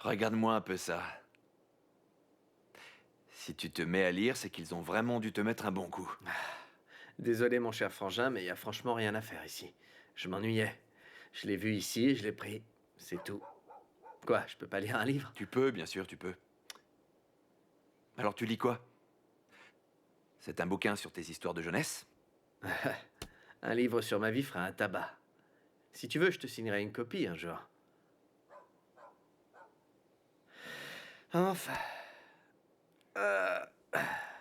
Regarde-moi un peu ça. Si tu te mets à lire, c'est qu'ils ont vraiment dû te mettre un bon coup. Désolé, mon cher frangin, mais il y a franchement rien à faire ici. Je m'ennuyais. Je l'ai vu ici, je l'ai pris. C'est tout. Quoi, je peux pas lire un livre? Tu peux, bien sûr, tu peux. Alors tu lis quoi? C'est un bouquin sur tes histoires de jeunesse? Un livre sur ma vie fera un tabac. Si tu veux, je te signerai une copie un jour. Enfin.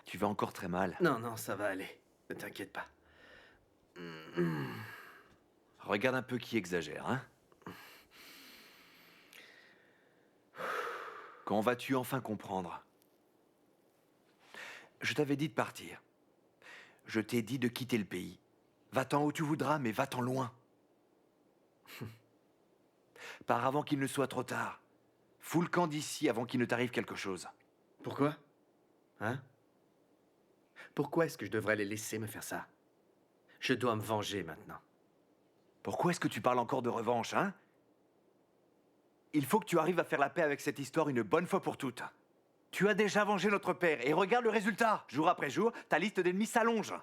Tu vas encore très mal. Non, non, ça va aller. Ne t'inquiète pas. Regarde un peu qui exagère, hein? Quand vas-tu enfin comprendre? Je t'avais dit de partir. Je t'ai dit de quitter le pays. Va-t'en où tu voudras, mais va-t'en loin. Pars avant qu'il ne soit trop tard. Fous le camp d'ici avant qu'il ne t'arrive quelque chose. Pourquoi? Hein? Pourquoi est-ce que je devrais les laisser me faire ça? Je dois me venger maintenant. Pourquoi est-ce que tu parles encore de revanche, hein? Il faut que tu arrives à faire la paix avec cette histoire une bonne fois pour toutes. Tu as déjà vengé notre père, et regarde le résultat. Jour après jour, ta liste d'ennemis s'allonge.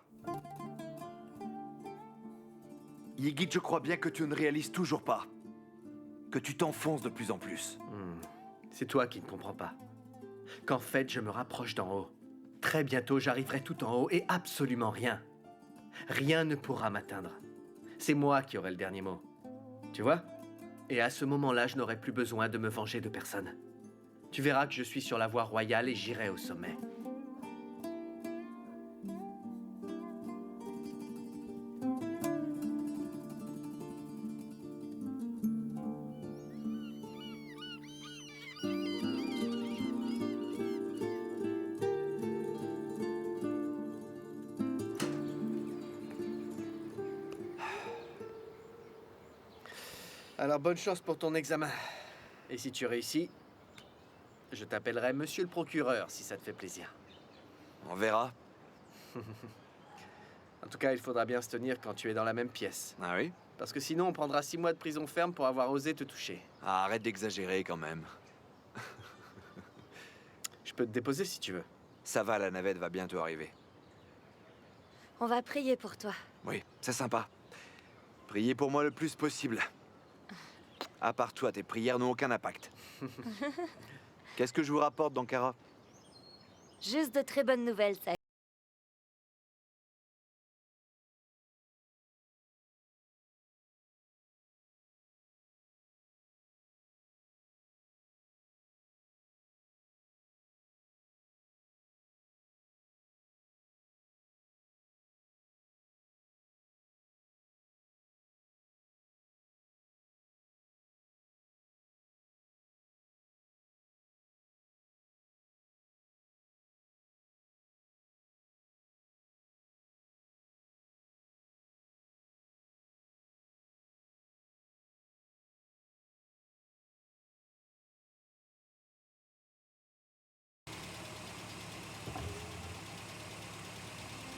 Ygritte, je crois bien que tu ne réalises toujours pas. Que tu t'enfonces de plus en plus. C'est toi qui ne comprends pas. Qu'en fait, je me rapproche d'en haut. Très bientôt, j'arriverai tout en haut et absolument rien. Rien ne pourra m'atteindre. C'est moi qui aurai le dernier mot. Tu vois? Et à ce moment-là, je n'aurai plus besoin de me venger de personne. Tu verras que je suis sur la voie royale et j'irai au sommet. Alors bonne chance pour ton examen. Et si tu réussis, je t'appellerai Monsieur le procureur si ça te fait plaisir. On verra. En tout cas, il faudra bien se tenir quand tu es dans la même pièce. Ah oui? Parce que sinon, on prendra 6 mois de prison ferme pour avoir osé te toucher. Ah, arrête d'exagérer quand même. Je peux te déposer si tu veux. Ça va, la navette va bientôt arriver. On va prier pour toi. Oui, c'est sympa. Priez pour moi le plus possible. À part toi, tes prières n'ont aucun impact. Qu'est-ce que je vous rapporte d'Ankara? Juste de très bonnes nouvelles, ça.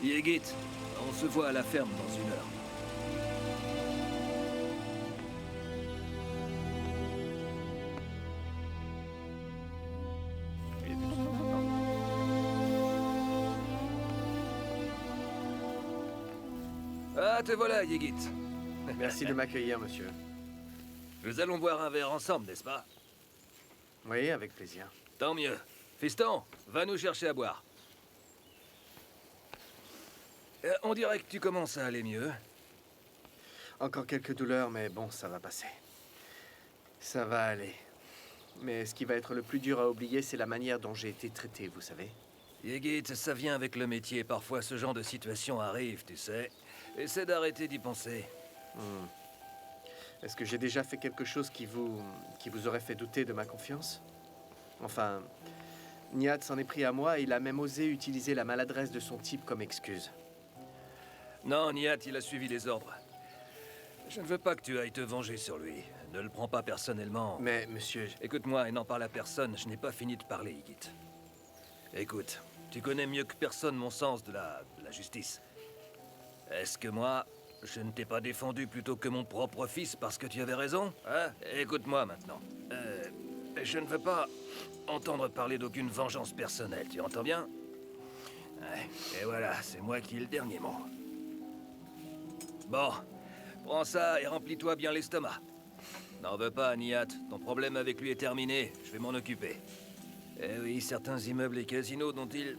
Ygritte, on se voit à la ferme dans 1 heure. Ah, te voilà, Ygritte. Merci de m'accueillir, monsieur. Nous allons boire un verre ensemble, n'est-ce pas? Oui, avec plaisir. Tant mieux. Fiston, va nous chercher à boire. On dirait que tu commences à aller mieux. Encore quelques douleurs, mais bon, ça va passer. Ça va aller. Mais ce qui va être le plus dur à oublier, c'est la manière dont j'ai été traité, vous savez. Ygritte, ça vient avec le métier. Parfois, ce genre de situation arrive, tu sais. Essaie d'arrêter d'y penser. Est-ce que j'ai déjà fait quelque chose qui vous aurait fait douter de ma confiance? Enfin, Nihat s'en est pris à moi et il a même osé utiliser la maladresse de son type comme excuse. Non, Nihat, il a suivi les ordres. Je ne veux pas que tu ailles te venger sur lui. Ne le prends pas personnellement. Mais, monsieur... Écoute-moi et n'en parle à personne. Je n'ai pas fini de parler, Ygritte. Écoute, tu connais mieux que personne mon sens de la justice. Est-ce que moi, je ne t'ai pas défendu plutôt que mon propre fils parce que tu avais raison? Hein? Écoute-moi maintenant. je ne veux pas entendre parler d'aucune vengeance personnelle, tu entends bien? Ouais, et voilà, c'est moi qui ai le dernier mot. Bon, prends ça et remplis-toi bien l'estomac. N'en veux pas, Nihat, ton problème avec lui est terminé, je vais m'en occuper. Eh oui, certains immeubles et casinos dont il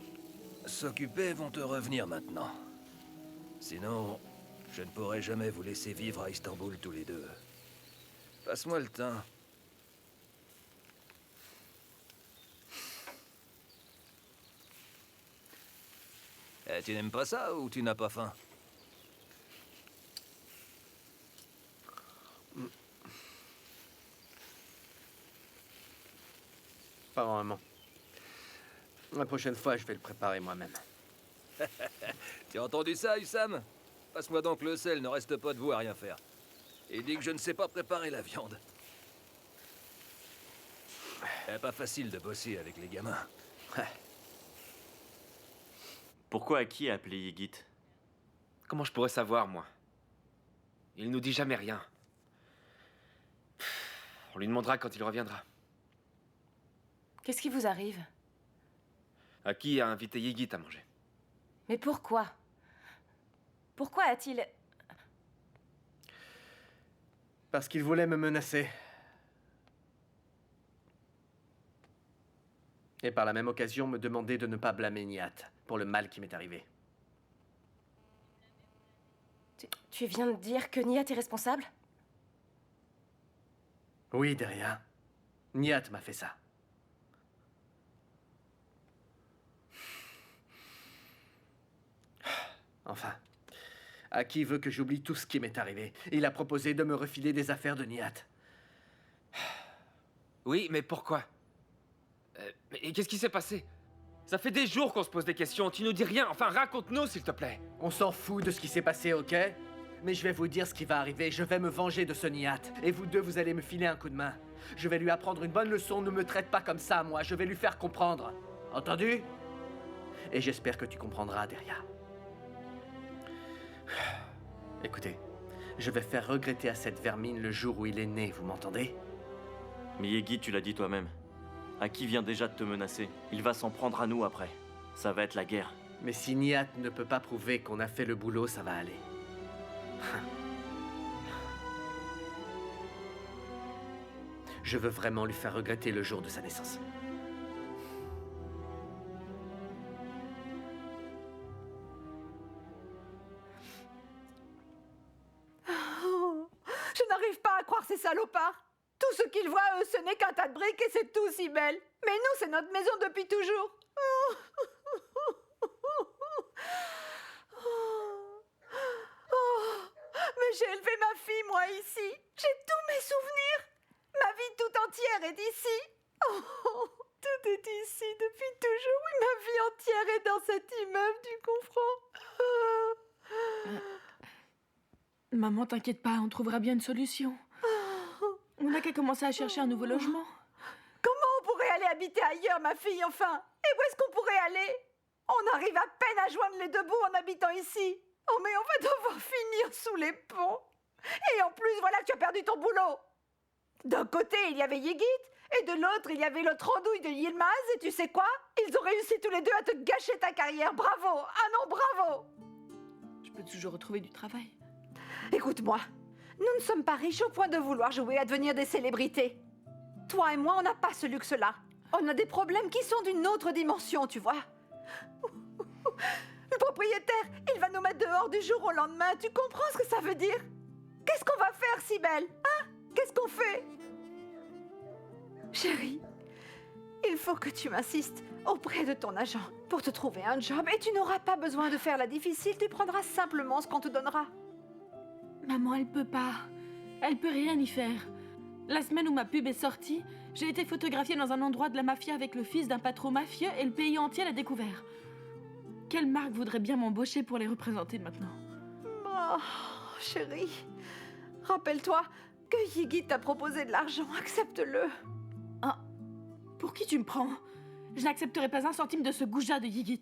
s'occupait vont te revenir maintenant. Sinon, je ne pourrai jamais vous laisser vivre à Istanbul tous les deux. Passe-moi le temps. Tu n'aimes pas ça ou tu n'as pas faim? Pas vraiment. La prochaine fois, je vais le préparer moi-même. Tu as entendu ça, Hussam? Passe-moi donc le sel, ne reste pas debout à rien faire. Et dis que je ne sais pas préparer la viande. Pas facile de bosser avec les gamins. Pourquoi Aki a appelé Yigit? Comment je pourrais savoir, moi? Il nous dit jamais rien. On lui demandera quand il reviendra. Qu'est-ce qui vous arrive? Aki a invité Yigit à manger. Mais pourquoi? Pourquoi a-t-il... Parce qu'il voulait me menacer. Et par la même occasion, me demander de ne pas blâmer Nihat pour le mal qui m'est arrivé. Tu viens de dire que Nihat est responsable? Oui, Deria. Nihat m'a fait ça. Enfin, Aki veut que j'oublie tout ce qui m'est arrivé. Il a proposé de me refiler des affaires de Nihat. Oui, mais pourquoi? Et qu'est-ce qui s'est passé? Ça fait des jours qu'on se pose des questions, tu nous dis rien. Enfin, raconte-nous, s'il te plaît. On s'en fout de ce qui s'est passé, ok? Mais je vais vous dire ce qui va arriver. Je vais me venger de ce Nihat. Et vous deux, vous allez me filer un coup de main. Je vais lui apprendre une bonne leçon. Ne me traite pas comme ça, moi. Je vais lui faire comprendre. Entendu? Et j'espère que tu comprendras, Deria. Écoutez, je vais faire regretter à cette vermine le jour où il est né, vous m'entendez? Mais Yegi, tu l'as dit toi-même. Aki vient déjà de te menacer. Il va s'en prendre à nous après. Ça va être la guerre. Mais si Nihat ne peut pas prouver qu'on a fait le boulot, ça va aller. Je veux vraiment lui faire regretter le jour de sa naissance. Je n'arrive pas à croire ces salopards. Tout ce qu'ils voient, eux, ce n'est qu'un tas de briques et c'est tout si belle. Mais nous, c'est notre maison depuis toujours. Mais j'ai élevé ma fille, moi, ici. J'ai tous mes souvenirs. Ma vie tout entière est ici. Tout est ici depuis toujours. Oui, ma vie entière est dans cet immeuble, tu comprends? Maman, t'inquiète pas, on trouvera bien une solution. On n'a qu'à commencer à chercher un nouveau logement. Comment on pourrait aller habiter ailleurs, ma fille, enfin? Et où est-ce qu'on pourrait aller? On arrive à peine à joindre les deux bouts en habitant ici. Oh, mais on va devoir finir sous les ponts. Et en plus, voilà que tu as perdu ton boulot. D'un côté, il y avait Yigit, et de l'autre, il y avait l'autre andouille de Yilmaz, et tu sais quoi? Ils ont réussi tous les deux à te gâcher ta carrière. Bravo! Ah non, bravo! Je peux toujours retrouver du travail. Écoute-moi, nous ne sommes pas riches au point de vouloir jouer à devenir des célébrités. Toi et moi, on n'a pas ce luxe-là. On a des problèmes qui sont d'une autre dimension, tu vois. Le propriétaire, il va nous mettre dehors du jour au lendemain. Tu comprends ce que ça veut dire? Qu'est-ce qu'on va faire, Sibelle? Hein? Qu'est-ce qu'on fait? Chérie, il faut que tu m'insistes auprès de ton agent pour te trouver un job et tu n'auras pas besoin de faire la difficile. Tu prendras simplement ce qu'on te donnera. Maman, elle peut pas. Elle peut rien y faire. La semaine où ma pub est sortie, j'ai été photographiée dans un endroit de la mafia avec le fils d'un patron mafieux et le pays entier l'a découvert. Quelle marque voudrait bien m'embaucher pour les représenter maintenant? Oh, chérie, rappelle-toi que Yigit t'a proposé de l'argent. Accepte-le. Ah, pour qui tu me prends? Je n'accepterai pas un centime de ce goujat de Yigit.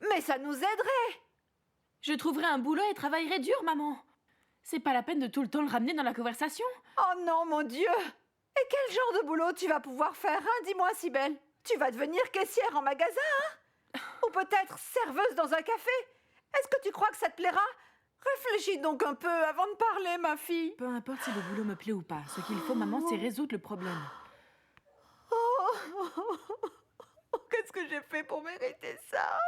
Mais ça nous aiderait. Je trouverai un boulot et travaillerai dur, maman. C'est pas la peine de tout le temps le ramener dans la conversation. Oh non, mon Dieu! Et quel genre de boulot tu vas pouvoir faire, hein? Dis-moi, Cybèle. Tu vas devenir caissière en magasin, hein? Ou peut-être serveuse dans un café? Est-ce que tu crois que ça te plaira? Réfléchis donc un peu avant de parler, ma fille. Peu importe si le boulot me plaît ou pas, ce qu'il faut, maman, c'est résoudre le problème. Qu'est-ce que j'ai fait pour mériter ça?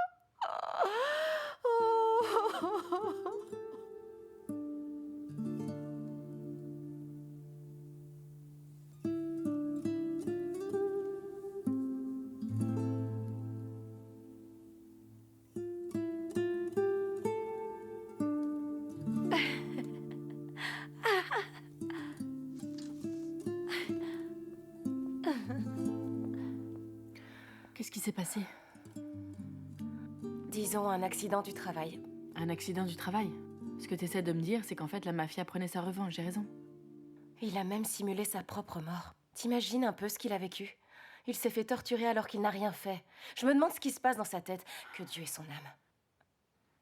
Qu'est-ce qui s'est passé? Disons un accident du travail. Un accident du travail? Ce que tu essaies de me dire, c'est qu'en fait, la mafia prenait sa revanche, j'ai raison. Il a même simulé sa propre mort. T'imagines un peu ce qu'il a vécu? Il s'est fait torturer alors qu'il n'a rien fait. Je me demande ce qui se passe dans sa tête. Que Dieu ait son âme.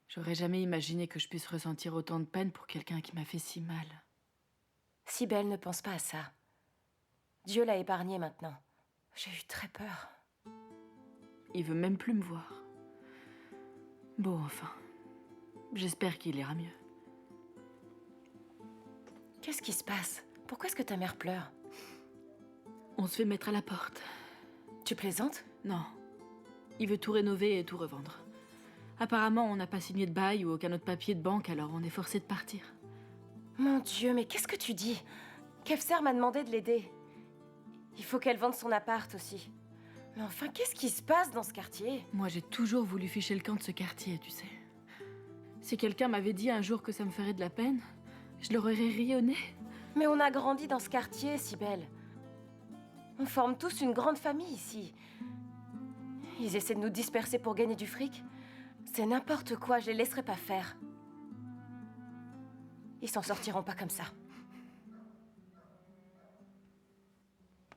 J'aurais jamais imaginé que je puisse ressentir autant de peine pour quelqu'un qui m'a fait si mal. Cybèle, ne pense pas à ça. Dieu l'a épargné maintenant. J'ai eu très peur. Il veut même plus me voir. Bon, enfin. J'espère qu'il ira mieux. Qu'est-ce qui se passe? Pourquoi est-ce que ta mère pleure? On se fait mettre à la porte. Tu plaisantes? Non. Il veut tout rénover et tout revendre. Apparemment, on n'a pas signé de bail ou aucun autre papier de banque, alors on est forcé de partir. Mon Dieu, mais qu'est-ce que tu dis? Kefser m'a demandé de l'aider. Il faut qu'elle vende son appart aussi. Mais enfin, qu'est-ce qui se passe dans ce quartier? Moi, j'ai toujours voulu ficher le camp de ce quartier, tu sais. Si quelqu'un m'avait dit un jour que ça me ferait de la peine, je leur aurais ri au nez. Mais on a grandi dans ce quartier, Cybèle. On forme tous une grande famille ici. Ils essaient de nous disperser pour gagner du fric. C'est n'importe quoi, je les laisserai pas faire. Ils s'en sortiront pas comme ça.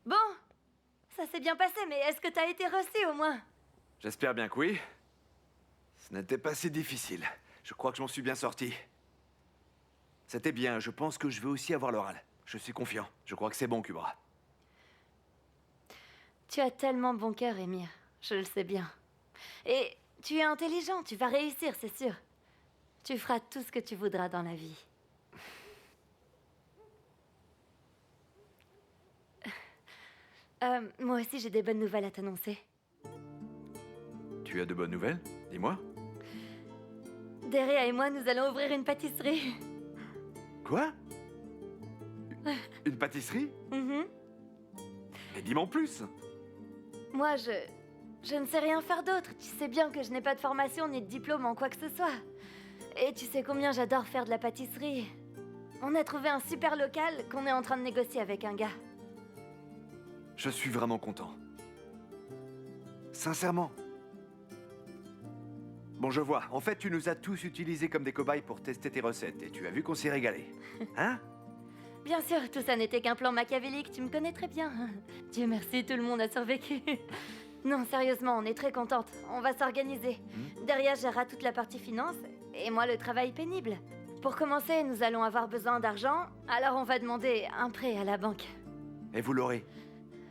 Bon, ça s'est bien passé, mais est-ce que t'as été reçu au moins? J'espère bien que oui. Ce n'était pas si difficile. Je crois que je m'en suis bien sorti. C'était bien, je pense que je vais aussi avoir l'oral. Je suis confiant. Je crois que c'est bon, Kubra. Tu as tellement bon cœur, Émir. Je le sais bien. Et tu es intelligent, tu vas réussir, c'est sûr. Tu feras tout ce que tu voudras dans la vie. Moi aussi, j'ai des bonnes nouvelles à t'annoncer. Tu as de bonnes nouvelles? Dis-moi. Deria et moi, nous allons ouvrir une pâtisserie. Quoi? Une pâtisserie? Mhm. Mais dis-moi en plus. Moi, je ne sais rien faire d'autre. Tu sais bien que je n'ai pas de formation ni de diplôme en quoi que ce soit. Et tu sais combien j'adore faire de la pâtisserie. On a trouvé un super local qu'on est en train de négocier avec un gars. Je suis vraiment content. Sincèrement. Bon, je vois. En fait, tu nous as tous utilisés comme des cobayes pour tester tes recettes. Et tu as vu qu'on s'est régalé. Hein? Bien sûr, tout ça n'était qu'un plan machiavélique, tu me connais très bien. Dieu merci, tout le monde a survécu. Non, sérieusement, on est très contente. On va s'organiser. Deria gérera toute la partie finance, et moi le travail pénible. Pour commencer, nous allons avoir besoin d'argent, alors on va demander un prêt à la banque. Et vous l'aurez.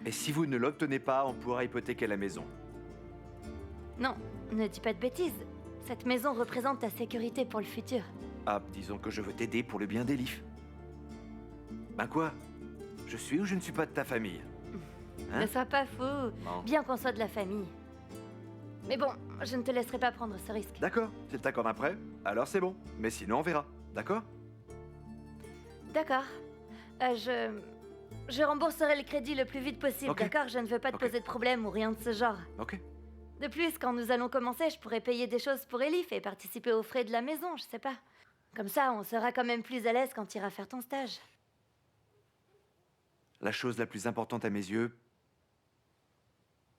Et si vous ne l'obtenez pas, on pourra hypothéquer la maison. Non, ne dis pas de bêtises. Cette maison représente ta sécurité pour le futur. Ah, disons que je veux t'aider pour le bien d'Elif. Ben quoi? Je suis ou je ne suis pas de ta famille? Hein? Ne sois pas fou, Non. bien qu'on soit de la famille. Mais bon, je ne te laisserai pas prendre ce risque. D'accord, si le t'accordes un prêt, alors c'est bon. Mais sinon, on verra. D'accord? D'accord. Je rembourserai le crédit le plus vite possible, Ok. d'accord? Je ne veux pas te Ok. poser de problème ou rien de ce genre. Ok. De plus, quand nous allons commencer, je pourrai payer des choses pour Elif et participer aux frais de la maison, je sais pas. Comme ça, on sera quand même plus à l'aise quand tu iras faire ton stage. La chose la plus importante à mes yeux,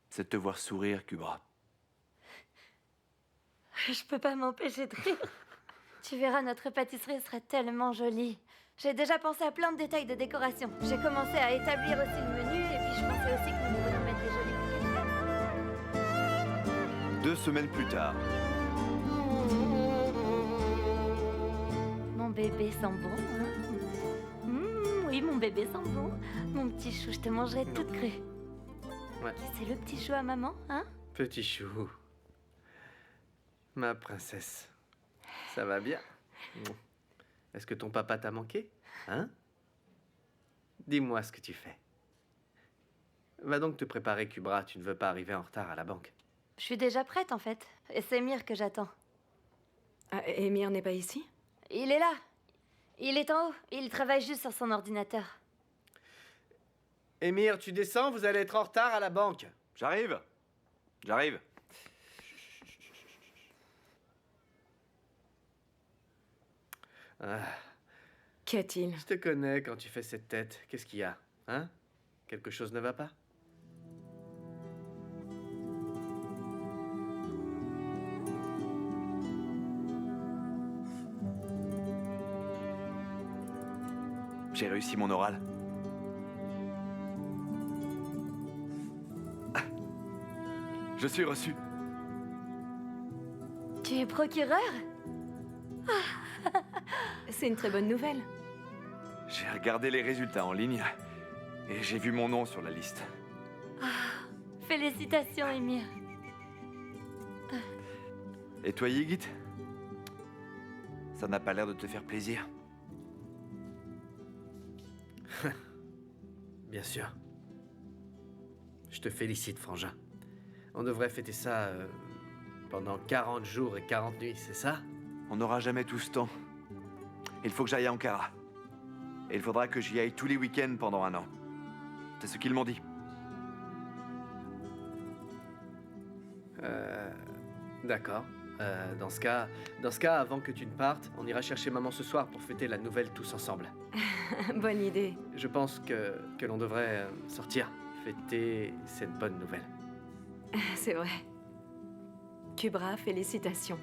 c'est de te voir sourire, Kubra. Je peux pas m'empêcher de rire. Tu verras, notre pâtisserie sera tellement jolie. J'ai déjà pensé à plein de détails de décoration. J'ai commencé à établir aussi le menu et puis je pensais aussi que nous pourrions mettre des jolis bouquets de fleurs. 2 semaines plus tard. Mon bébé sent bon, hein? Oui, mon bébé sent bon. Mon petit chou, je te mangerai toute crue. Ouais. C'est le petit chou à maman, hein? Petit chou. Ma princesse. Ça va bien? Est-ce que ton papa t'a manqué? Hein? Dis-moi ce que tu fais. Va donc te préparer, Kubra. Tu ne veux pas arriver en retard à la banque. Je suis déjà prête, en fait. Et c'est Emir que j'attends. Ah, Emir n'est pas ici? Il est là. Il est en haut. Il travaille juste sur son ordinateur. Émir, tu descends, vous allez être en retard à la banque. J'arrive. J'arrive. Ah, Qu'y a-t-il? je te connais quand tu fais cette tête. Qu'est-ce qu'il y a? Hein? Quelque chose ne va pas? J'ai réussi mon oral. Je suis reçu. Tu es procureur? C'est une très bonne nouvelle. J'ai regardé les résultats en ligne et j'ai vu mon nom sur la liste. Félicitations, Emir. Et toi, Yigit? Ça n'a pas l'air de te faire plaisir. Bien sûr. Je te félicite, frangin. On devrait fêter ça pendant 40 jours et 40 nuits, c'est ça? On n'aura jamais tout ce temps. Il faut que j'aille à Ankara. Et il faudra que j'y aille tous les week-ends pendant 1 an. C'est ce qu'ils m'ont dit. D'accord. Dans ce cas, avant que tu ne partes, on ira chercher maman ce soir pour fêter la nouvelle tous ensemble. Bonne idée. Je pense que l'on devrait sortir, fêter cette bonne nouvelle. C'est vrai. Kubra, félicitations.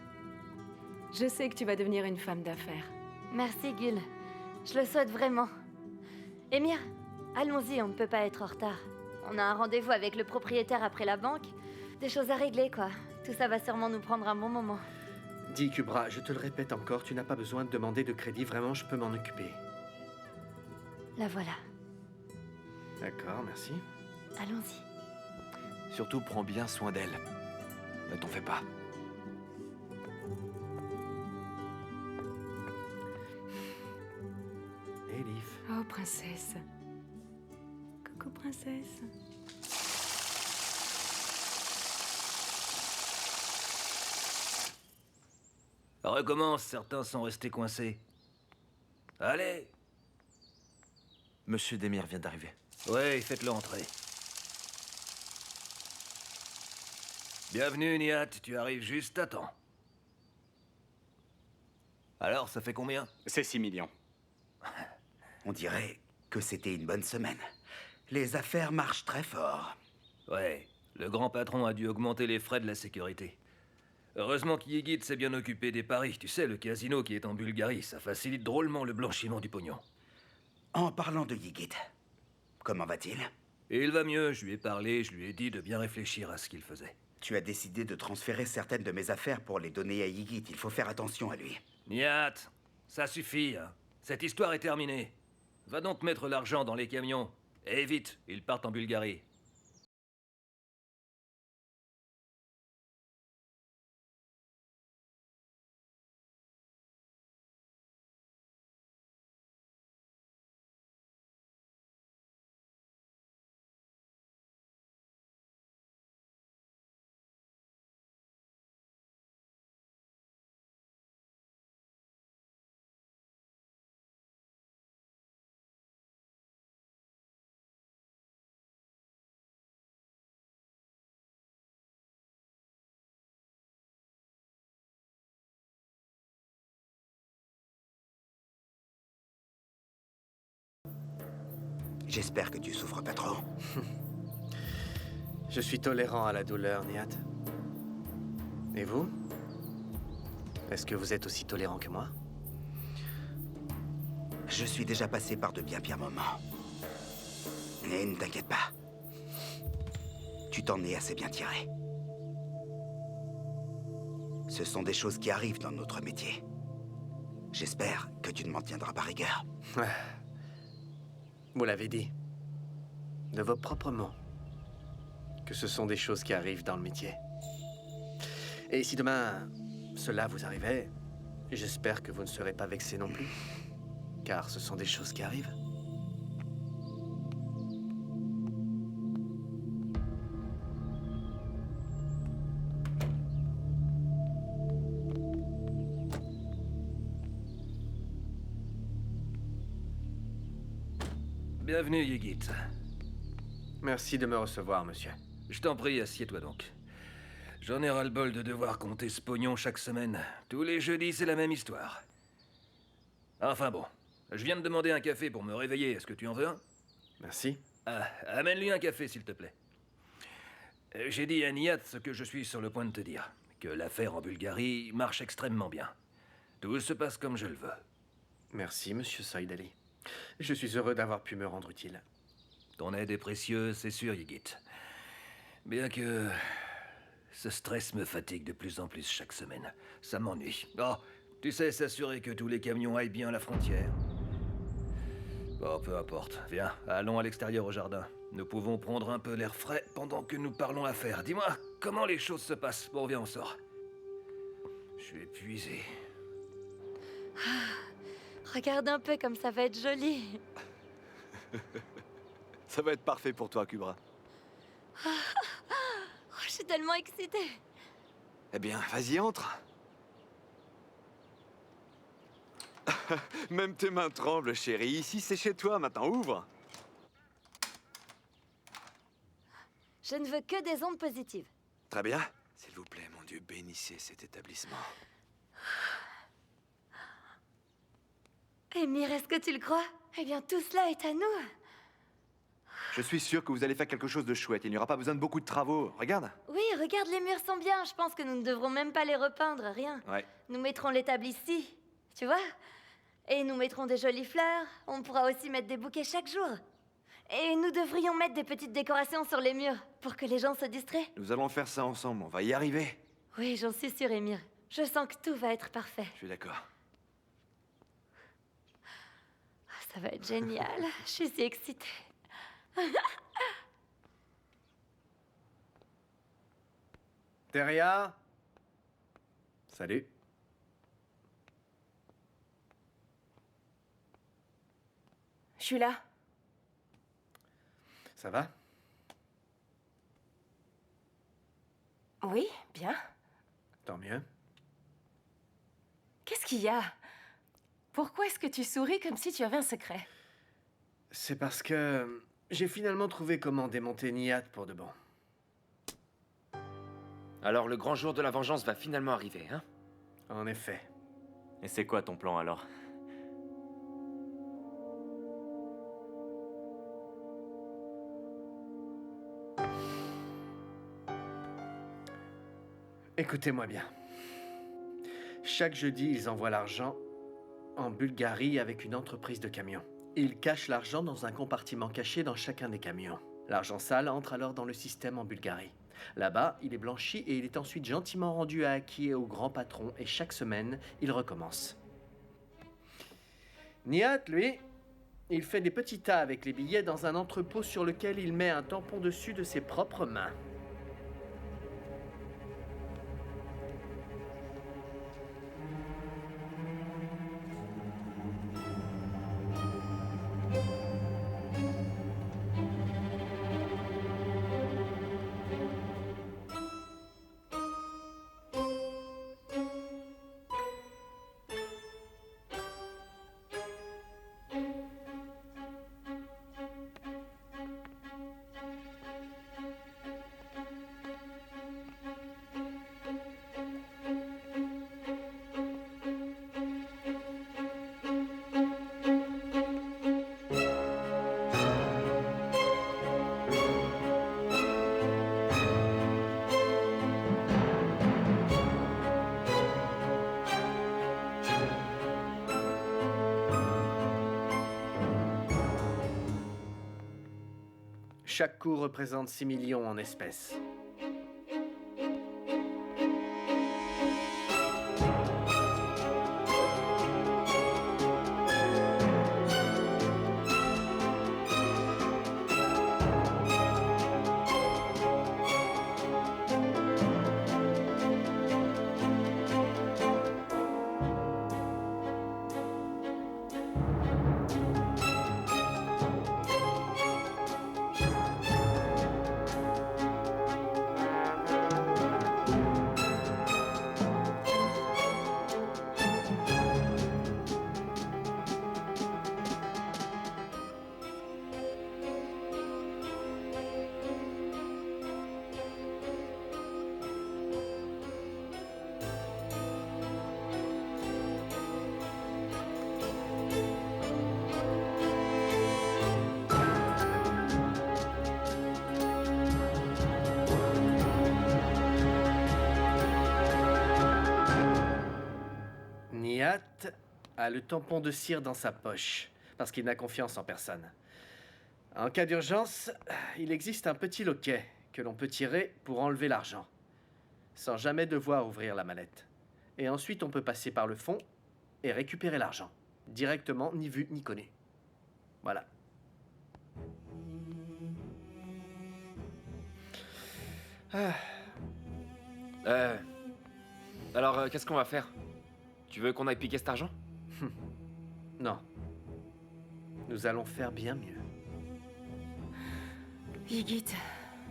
Je sais que tu vas devenir une femme d'affaires. Merci, Gul. Je le souhaite vraiment. Emir, allons-y, on ne peut pas être en retard. On a un rendez-vous avec le propriétaire après la banque. Des choses à régler, quoi. Tout ça va sûrement nous prendre un bon moment. Dis, Kubra, je te le répète encore, tu n'as pas besoin de demander de crédit, vraiment, je peux m'en occuper. La voilà. D'accord, merci. Allons-y. Surtout, prends bien soin d'elle. Ne t'en fais pas. Elif. Oh, princesse. Coucou, princesse. Recommence, certains sont restés coincés. Allez! Monsieur Demir vient d'arriver. Ouais, faites-le entrer. Bienvenue, Nihat, tu arrives juste à temps. Alors, ça fait combien? C'est 6 millions. On dirait que c'était une bonne semaine. Les affaires marchent très fort. Ouais, le grand patron a dû augmenter les frais de la sécurité. Heureusement qu'Yigit s'est bien occupé des paris. Tu sais, le casino qui est en Bulgarie, ça facilite drôlement le blanchiment du pognon. En parlant de Yigit, comment va-t-il? Et il va mieux, je lui ai parlé, je lui ai dit de bien réfléchir à ce qu'il faisait. Tu as décidé de transférer certaines de mes affaires pour les donner à Yigit. Il faut faire attention à lui. Nihat, ça suffit, hein. Cette histoire est terminée. Va donc mettre l'argent dans les camions. Et vite, ils partent en Bulgarie. J'espère que tu souffres pas trop. Je suis tolérant à la douleur, Nihat. Et vous? Est-ce que vous êtes aussi tolérant que moi? Je suis déjà passé par de bien pires moments. Et ne t'inquiète pas. Tu t'en es assez bien tiré. Ce sont des choses qui arrivent dans notre métier. J'espère que tu ne m'en tiendras pas rigueur. Vous l'avez dit. De vos propres mots. Que ce sont des choses qui arrivent dans le métier. Et si demain, cela vous arrivait, j'espère que vous ne serez pas vexé non plus. Car ce sont des choses qui arrivent. Bienvenue, Yigit. Merci de me recevoir, monsieur. Je t'en prie, assieds-toi donc. J'en ai ras-le-bol de devoir compter ce pognon chaque semaine. Tous les jeudis, c'est la même histoire. Enfin bon, je viens de demander un café pour me réveiller. Est-ce que tu en veux un? Merci. Ah, amène-lui un café, s'il te plaît. J'ai dit à Nihat ce que je suis sur le point de te dire. Que l'affaire en Bulgarie marche extrêmement bien. Tout se passe comme je le veux. Merci, monsieur Saïd Ali. Je suis heureux d'avoir pu me rendre utile. Ton aide est précieuse, c'est sûr, Yigit. Bien que... ce stress me fatigue de plus en plus chaque semaine. Ça m'ennuie. Oh, tu sais, s'assurer que tous les camions aillent bien à la frontière. Bon, peu importe. Viens, allons à l'extérieur au jardin. Nous pouvons prendre un peu l'air frais pendant que nous parlons affaires. Dis-moi, comment les choses se passent? Bon, viens, on sort. Je suis épuisé. Regarde un peu comme ça va être joli. Ça va être parfait pour toi, Kubra. Oh, je suis tellement excitée. Eh bien, vas-y, entre. Même tes mains tremblent, chérie. Ici, c'est chez toi, maintenant, ouvre. Je ne veux que des ondes positives. Très bien. S'il vous plaît, mon Dieu, bénissez cet établissement. Émir, est-ce que tu le crois? Eh bien, tout cela est à nous. Je suis sûr que vous allez faire quelque chose de chouette. Il n'y aura pas besoin de beaucoup de travaux. Regarde. Oui, regarde, les murs sont bien. Je pense que nous ne devrons même pas les repeindre, rien. Ouais. Nous mettrons l'étable ici, tu vois? Et nous mettrons des jolies fleurs. On pourra aussi mettre des bouquets chaque jour. Et nous devrions mettre des petites décorations sur les murs pour que les gens se distraient. Nous allons faire ça ensemble. On va y arriver. Oui, j'en suis sûre, Émir. Je sens que tout va être parfait. Je suis d'accord. Ça va être génial. Je suis si excitée. Derrière. Salut. Je suis là. Ça va? Oui, bien. Tant mieux. Qu'est-ce qu'il y a? Pourquoi est-ce que tu souris comme si tu avais un secret? C'est parce que j'ai finalement trouvé comment démonter Nihat pour de bon. Alors le grand jour de la vengeance va finalement arriver, hein? En effet. Et c'est quoi ton plan alors? Écoutez-moi bien. Chaque jeudi, ils envoient l'argent en Bulgarie avec une entreprise de camions. Ils cachent l'argent dans un compartiment caché dans chacun des camions. L'argent sale entre alors dans le système en Bulgarie. Là-bas, il est blanchi et il est ensuite gentiment rendu à Aki et au grand patron, et chaque semaine, il recommence. Nihat, lui, il fait des petits tas avec les billets dans un entrepôt sur lequel il met un tampon dessus de ses propres mains. Chaque coup représente 6 millions en espèces. a le tampon de cire dans sa poche, parce qu'il n'a confiance en personne. En cas d'urgence, il existe un petit loquet que l'on peut tirer pour enlever l'argent, sans jamais devoir ouvrir la mallette. Et ensuite, on peut passer par le fond et récupérer l'argent, directement, ni vu ni connu. Voilà. Alors, qu'est-ce qu'on va faire? Tu veux qu'on aille piquer cet argent? Non. Nous allons faire bien mieux. Ygit,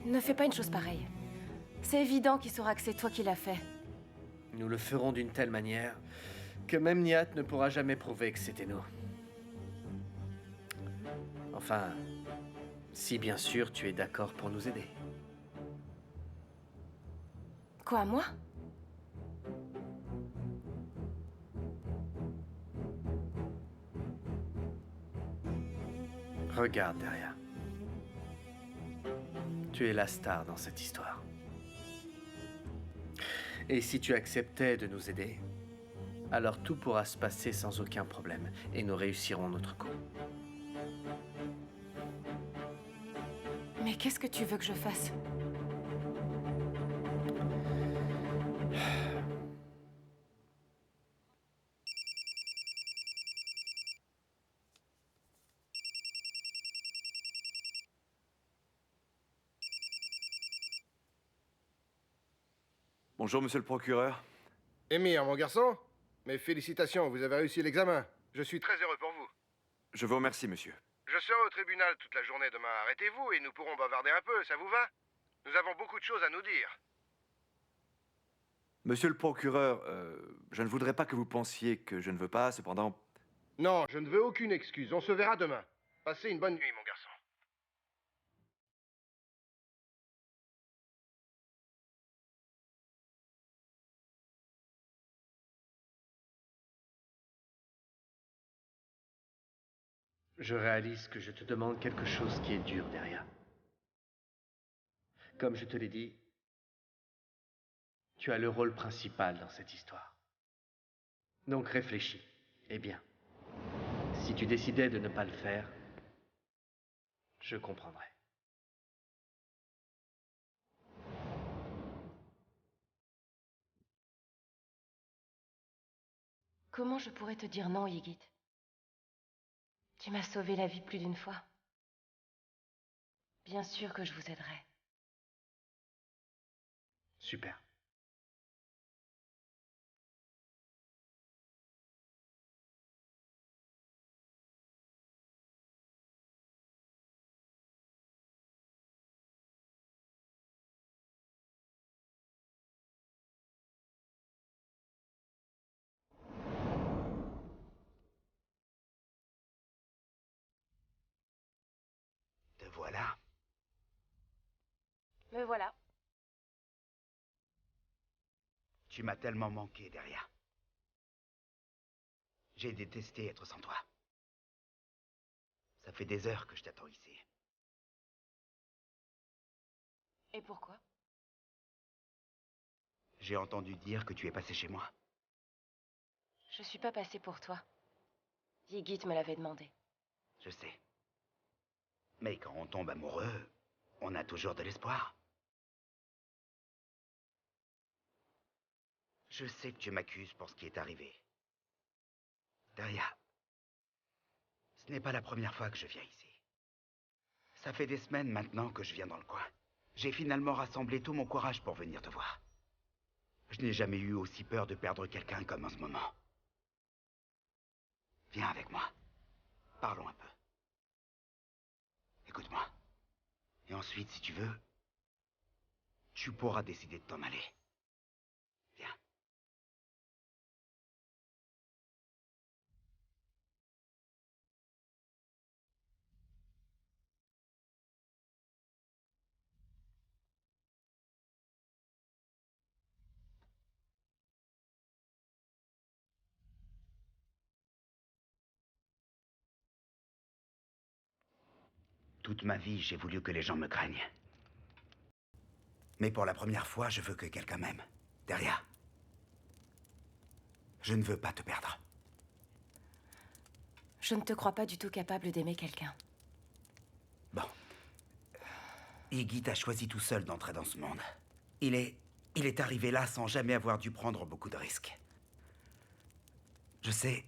ne fais pas une chose pareille. C'est évident qu'il saura que c'est toi qui l'as fait. Nous le ferons d'une telle manière que même Nihat ne pourra jamais prouver que c'était nous. Enfin, si bien sûr tu es d'accord pour nous aider. Quoi, moi? Regarde derrière. Tu es la star dans cette histoire. Et si tu acceptais de nous aider, alors tout pourra se passer sans aucun problème et nous réussirons notre coup. Mais qu'est-ce que tu veux que je fasse? Bonjour, monsieur le procureur. Émir, mon garçon, mes félicitations, vous avez réussi l'examen. Je suis très heureux pour vous. Je vous remercie, monsieur. Je serai au tribunal toute la journée demain. Arrêtez-vous et nous pourrons bavarder un peu, ça vous va? Nous avons beaucoup de choses à nous dire. Monsieur le procureur, je ne voudrais pas que vous pensiez que je ne veux pas, cependant... Non, je ne veux aucune excuse. On se verra demain. Passez une bonne nuit, mon garçon. Je réalise que je te demande quelque chose qui est dur derrière. Comme je te l'ai dit, tu as le rôle principal dans cette histoire. Donc réfléchis. Eh bien, si tu décidais de ne pas le faire, je comprendrais. Comment je pourrais te dire non, Ygit? Tu m'as sauvé la vie plus d'une fois. Bien sûr que je vous aiderai. Super. Te voilà. Me voilà. Tu m'as tellement manqué, Daria. J'ai détesté être sans toi. Ça fait des heures que je t'attends ici. Et pourquoi? J'ai entendu dire que tu es passé chez moi. Je suis pas passée pour toi. Ygit me l'avait demandé. Je sais. Mais quand on tombe amoureux, on a toujours de l'espoir. Je sais que tu m'accuses pour ce qui est arrivé. Daria, ce n'est pas la première fois que je viens ici. Ça fait des semaines maintenant que je viens dans le coin. J'ai finalement rassemblé tout mon courage pour venir te voir. Je n'ai jamais eu aussi peur de perdre quelqu'un comme en ce moment. Viens avec moi. Parlons un peu. Écoute-moi. Et ensuite, si tu veux, tu pourras décider de t'en aller. Viens. Toute ma vie, j'ai voulu que les gens me craignent. Mais pour la première fois, je veux que quelqu'un m'aime. Derrière. Je ne veux pas te perdre. Je ne te crois pas du tout capable d'aimer quelqu'un. Bon. Iggy t'a choisi tout seul d'entrer dans ce monde. Il est arrivé là sans jamais avoir dû prendre beaucoup de risques. Je sais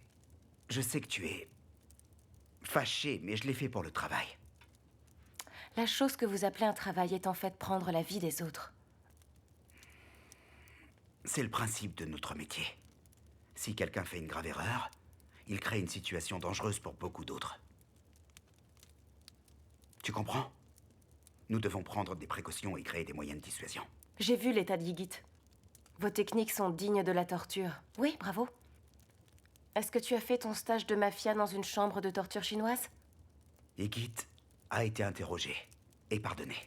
que tu es fâché, mais je l'ai fait pour le travail. La chose que vous appelez un travail est en fait prendre la vie des autres. C'est le principe de notre métier. Si quelqu'un fait une grave erreur, il crée une situation dangereuse pour beaucoup d'autres. Tu comprends? Nous devons prendre des précautions et créer des moyens de dissuasion. J'ai vu l'état d'Ygit. Vos techniques sont dignes de la torture. Oui, bravo. Est-ce que tu as fait ton stage de mafia dans une chambre de torture chinoise? Iggy a été interrogé et pardonné,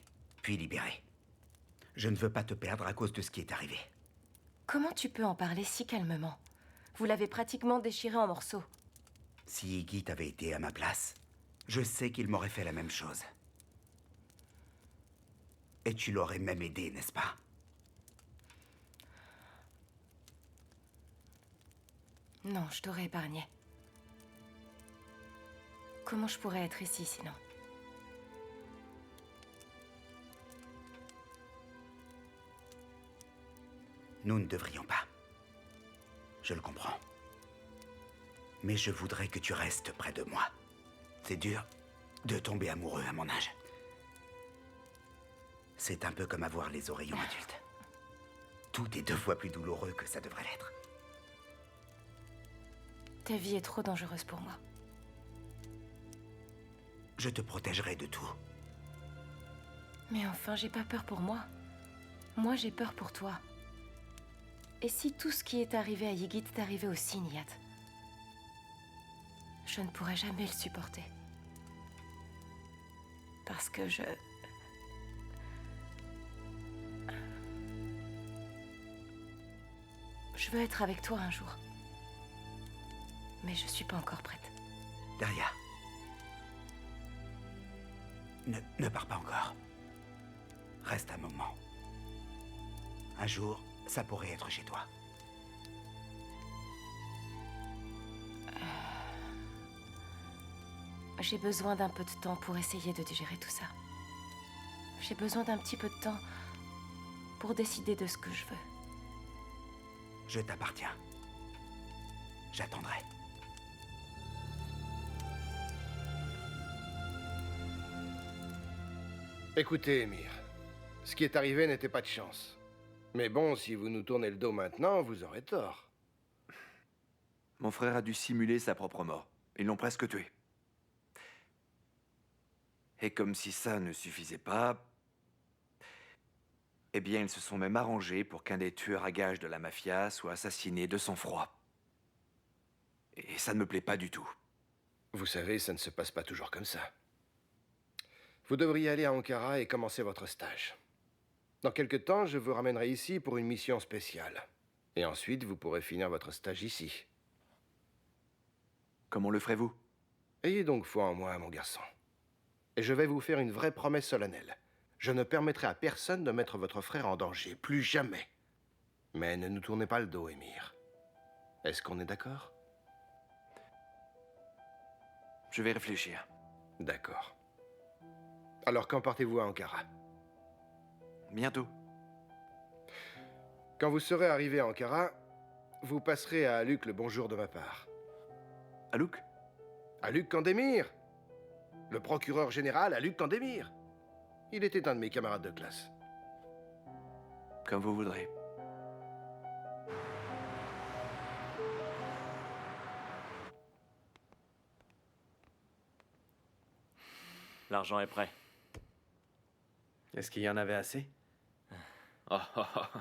puis libéré. Je ne veux pas te perdre à cause de ce qui est arrivé. Comment tu peux en parler si calmement? Vous l'avez pratiquement déchiré en morceaux. Si Iggy avait été à ma place, je sais qu'il m'aurait fait la même chose. Et tu l'aurais même aidé, n'est-ce pas? Non, je t'aurais épargné. Comment je pourrais être ici sinon? Nous ne devrions pas. Je le comprends. Mais je voudrais que tu restes près de moi. C'est dur de tomber amoureux à mon âge. C'est un peu comme avoir les oreillons adultes. Tout est 2 fois plus douloureux que ça devrait l'être. Ta vie est trop dangereuse pour moi. Je te protégerai de tout. Mais enfin, j'ai pas peur pour moi. Moi, j'ai peur pour toi. Et si tout ce qui est arrivé à Ygit est arrivé aussi, Niyat? Je ne pourrai jamais le supporter. Parce que je veux être avec toi un jour. Mais je suis pas encore prête. Daria. Ne pars pas encore. Reste un moment. Un jour, ça pourrait être chez toi. J'ai besoin d'un peu de temps pour essayer de digérer tout ça. J'ai besoin d'un petit peu de temps pour décider de ce que je veux. Je t'appartiens. J'attendrai. Écoutez, Emir, ce qui est arrivé n'était pas de chance. Mais bon, si vous nous tournez le dos maintenant, vous aurez tort. Mon frère a dû simuler sa propre mort. Ils l'ont presque tué. Et comme si ça ne suffisait pas, eh bien, ils se sont même arrangés pour qu'un des tueurs à gages de la mafia soit assassiné de sang-froid. Et ça ne me plaît pas du tout. Vous savez, ça ne se passe pas toujours comme ça. Vous devriez aller à Ankara et commencer votre stage. Dans quelque temps, je vous ramènerai ici pour une mission spéciale. Et ensuite, vous pourrez finir votre stage ici. Comment le ferez-vous? Ayez donc foi en moi, mon garçon. Et je vais vous faire une vraie promesse solennelle. Je ne permettrai à personne de mettre votre frère en danger, plus jamais. Mais ne nous tournez pas le dos, Emir. Est-ce qu'on est d'accord? Je vais réfléchir. D'accord. Alors quand partez-vous à Ankara? Bientôt. Quand vous serez arrivé à Ankara, vous passerez à Haluk le bonjour de ma part. Haluk? Haluk Kandemir, le procureur général Haluk Kandemir. Il était un de mes camarades de classe. Comme vous voudrez. L'argent est prêt. Est-ce qu'il y en avait assez? Oh, oh, oh.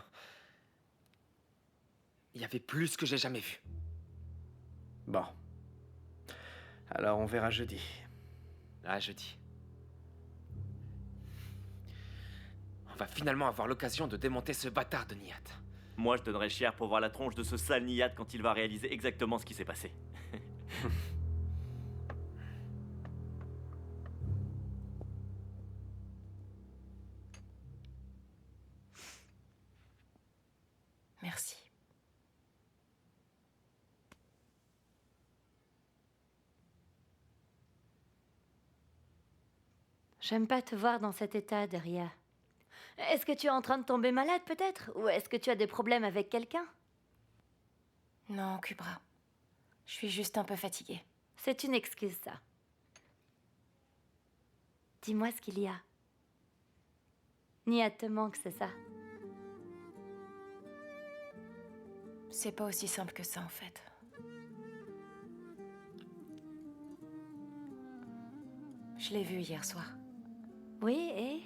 Il y avait plus que j'ai jamais vu. Bon. Alors on verra jeudi. Ah, jeudi. On va finalement avoir l'occasion de démonter ce bâtard de Niyat. Moi, je donnerais cher pour voir la tronche de ce sale Niyat quand il va réaliser exactement ce qui s'est passé. Merci. J'aime pas te voir dans cet état, Daria. Est-ce que tu es en train de tomber malade, peut-être? Ou est-ce que tu as des problèmes avec quelqu'un? Non, Kubra. Je suis juste un peu fatiguée. C'est une excuse, ça. Dis-moi ce qu'il y a. Nihat te manque, c'est ça? C'est pas aussi simple que ça, en fait. Je l'ai vu hier soir. Oui, et?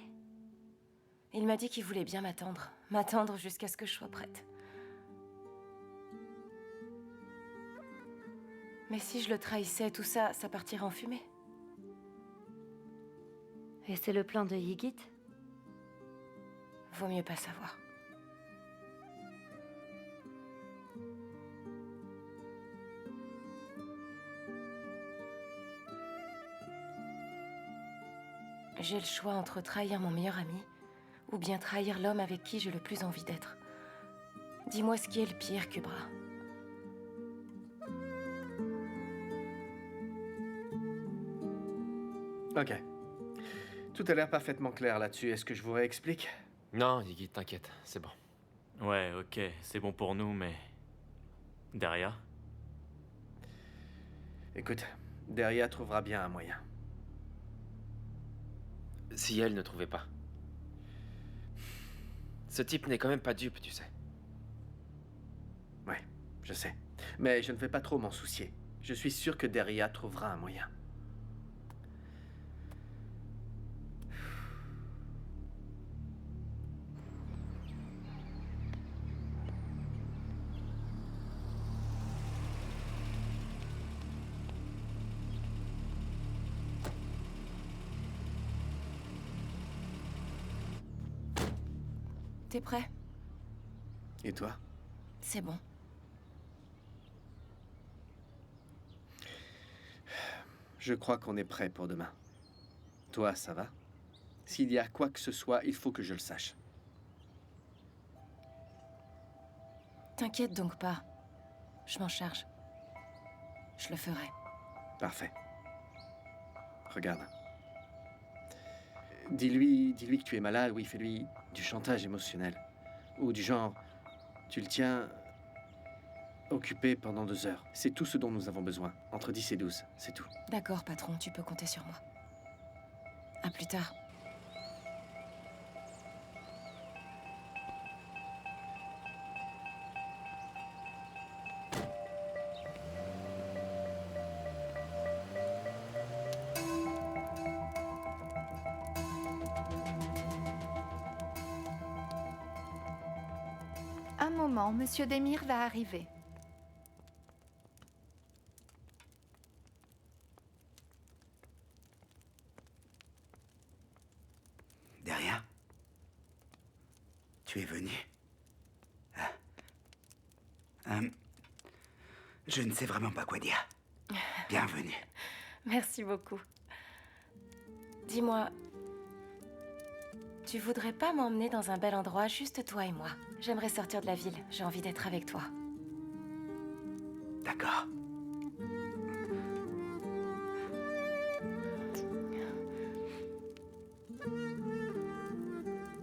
Il m'a dit qu'il voulait bien m'attendre. M'attendre jusqu'à ce que je sois prête. Mais si je le trahissais, tout ça, ça partirait en fumée. Et c'est le plan de Yigit? Vaut mieux pas savoir. J'ai le choix entre trahir mon meilleur ami ou bien trahir l'homme avec qui j'ai le plus envie d'être. Dis-moi ce qui est le pire, Kubra. Ok. Tout a l'air parfaitement clair là-dessus. Est-ce que je vous réexplique? Non, Yigit, t'inquiète, c'est bon. Ouais, ok, c'est bon pour nous, mais... Daria? Écoute, Daria trouvera bien un moyen. Si elle ne trouvait pas. Ce type n'est quand même pas dupe, tu sais. Ouais, je sais. Mais je ne vais pas trop m'en soucier. Je suis sûr que Daria trouvera un moyen. T'es prêt? Et toi? C'est bon. Je crois qu'on est prêt pour demain. Toi, ça va? S'il y a quoi que ce soit, il faut que je le sache. T'inquiète donc pas. Je m'en charge. Je le ferai. Parfait. Regarde. Dis-lui que tu es malade, oui, fais-lui du chantage émotionnel. Ou du genre, tu le tiens occupé pendant 2 heures. C'est tout ce dont nous avons besoin. Entre 10 et 12, c'est tout. D'accord, patron, tu peux compter sur moi. À plus tard. Un moment, Monsieur Demir va arriver. Daria? Tu es venu? Je ne sais vraiment pas quoi dire. Bienvenue. Merci beaucoup. Dis-moi, tu voudrais pas m'emmener dans un bel endroit, juste toi et moi? J'aimerais sortir de la ville, j'ai envie d'être avec toi. D'accord.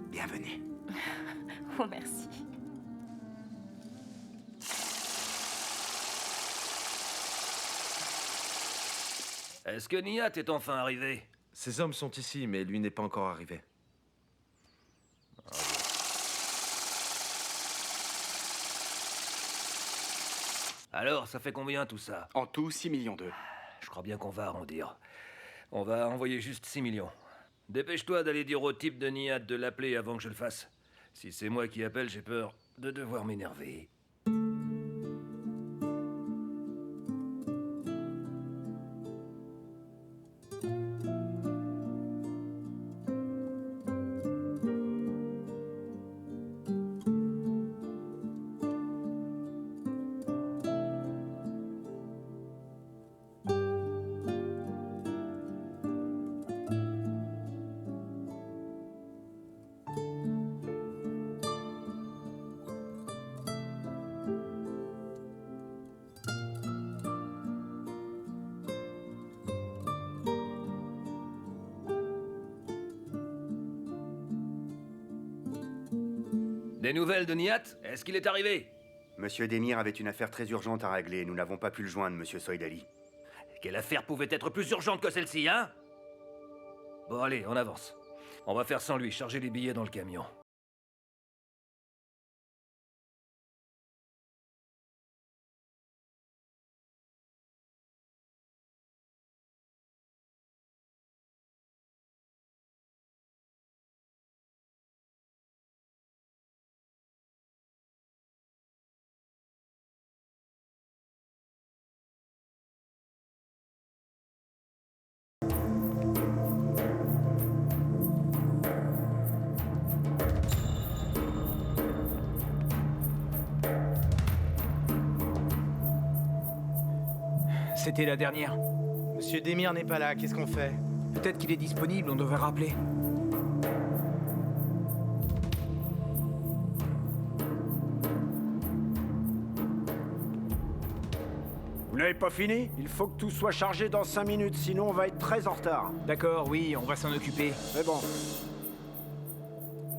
Bienvenue. Oh, merci. Est-ce que Nihat est enfin arrivé? Ces hommes sont ici, mais lui n'est pas encore arrivé. Alors, ça fait combien tout ça? En tout, 6 millions d'eux. Je crois bien qu'on va arrondir. On va envoyer juste 6 millions. Dépêche-toi d'aller dire au type de Nihat de l'appeler avant que je le fasse. Si c'est moi qui appelle, j'ai peur de devoir m'énerver. Des nouvelles de Nihat? Est-ce qu'il est arrivé? Monsieur Demir avait une affaire très urgente à régler. Nous n'avons pas pu le joindre, monsieur Soydali. Quelle affaire pouvait être plus urgente que celle-ci, hein? Bon, allez, on avance. On va faire sans lui, charger les billets dans le camion. C'était la dernière. Monsieur Demir n'est pas là, qu'est-ce qu'on fait? Peut-être qu'il est disponible, on devrait rappeler. Vous n'avez pas fini? Il faut que tout soit chargé dans 5 minutes, sinon on va être très en retard. D'accord, oui, on va s'en occuper. Mais bon.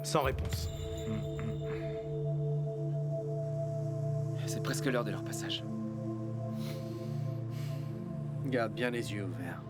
Sans réponse. C'est presque l'heure de leur passage. Garde bien les yeux ouverts.